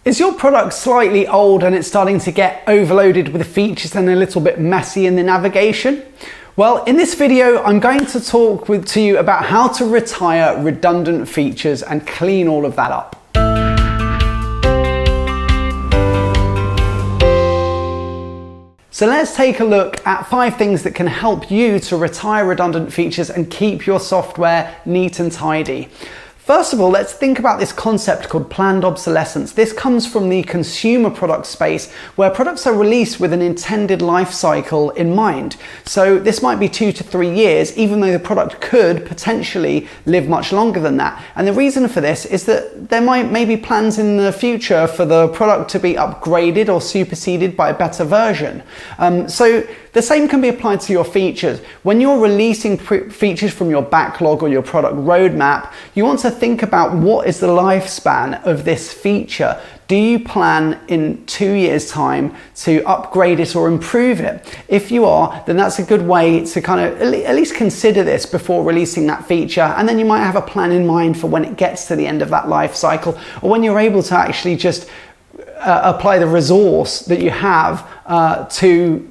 Is your product slightly old and it's starting to get overloaded with features and a little bit messy in the navigation? Well, in this video, I'm going to talk to you about how to retire redundant features and clean all of that up. So let's take a look at 5 things that can help you to retire redundant features and keep your software neat and tidy. First of all, let's think about this concept called planned obsolescence. This comes from the consumer product space where products are released with an intended life cycle in mind. So this might be 2 to 3 years, even though the product could potentially live much longer than that. And the reason for this is that there might be plans in the future for the product to be upgraded or superseded by a better version. So the same can be applied to your features. When you're releasing features from your backlog or your product roadmap, you want to think about what is the lifespan of this feature. Do you plan in 2 years' time to upgrade it or improve it? If you are, then that's a good way to kind of at least consider this before releasing that feature. And then you might have a plan in mind for when it gets to the end of that life cycle, or when you're able to actually just apply the resource that you have to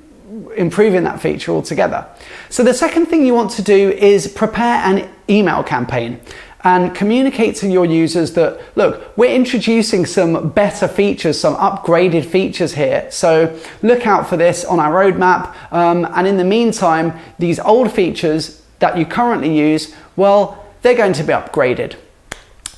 improving that feature altogether. So the second thing you want to do is prepare an email campaign and communicate to your users that, look, we're introducing some better features, some upgraded features here. So look out for this on our roadmap. And in the meantime, these old features that you currently use, well, they're going to be upgraded.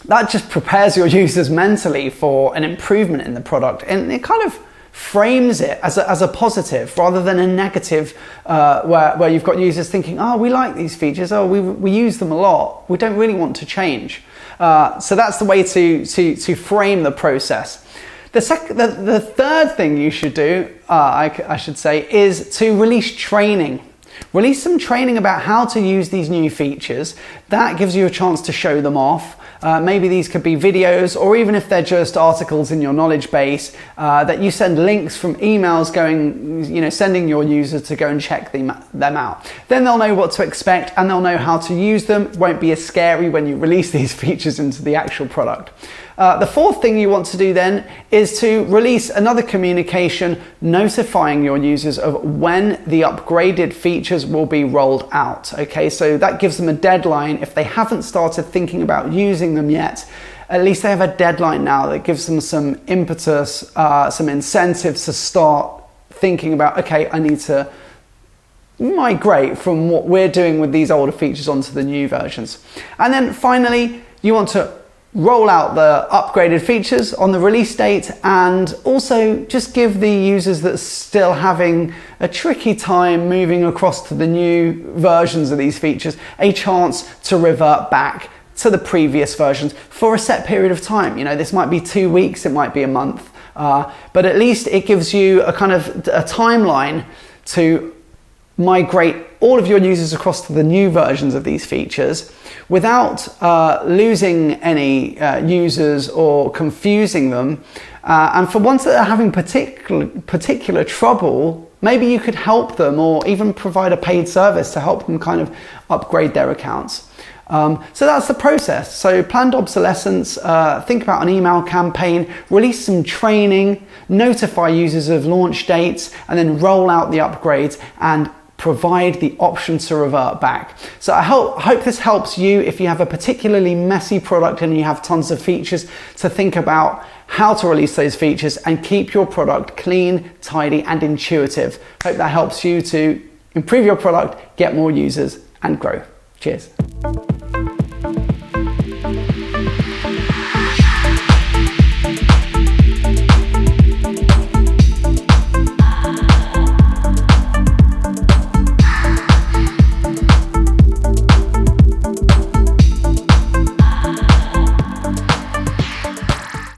That just prepares your users mentally for an improvement in the product, and it kind of frames it as a positive rather than a negative, where you've got users thinking, oh, we like these features, oh, we use them a lot, we don't really want to change. So that's the way to frame the process. The third thing you should do, I should say, is to release training. Release some training about how to use these new features. That gives you a chance to show them off. Maybe these could be videos, or even if they're just articles in your knowledge base, that you send links from emails going, sending your users to go and check them out. Then they'll know what to expect and they'll know how to use them. It won't be as scary when you release these features into the actual product. The fourth thing you want to do then is to release another communication notifying your users of when the upgraded features will be rolled out. Okay, so that gives them a deadline. If they haven't started thinking about using them yet, at least they have a deadline now that gives them some impetus, some incentives to start thinking about, okay, I need to migrate from what we're doing with these older features onto the new versions. And then finally, you want to roll out the upgraded features on the release date, and also just give the users that are still having a tricky time moving across to the new versions of these features a chance to revert back to the previous versions for a set period of time. This might be 2 weeks, it might be a month, but at least it gives you a kind of a timeline to migrate all of your users across to the new versions of these features without losing any users or confusing them. And for ones that are having particular trouble, maybe you could help them or even provide a paid service to help them kind of upgrade their accounts. So that's the process. So planned obsolescence, think about an email campaign, release some training, notify users of launch dates, and then roll out the upgrades and provide the option to revert back. So I hope this helps you if you have a particularly messy product and you have tons of features, to think about how to release those features and keep your product clean, tidy, and intuitive. Hope that helps you to improve your product, get more users, and grow. Cheers.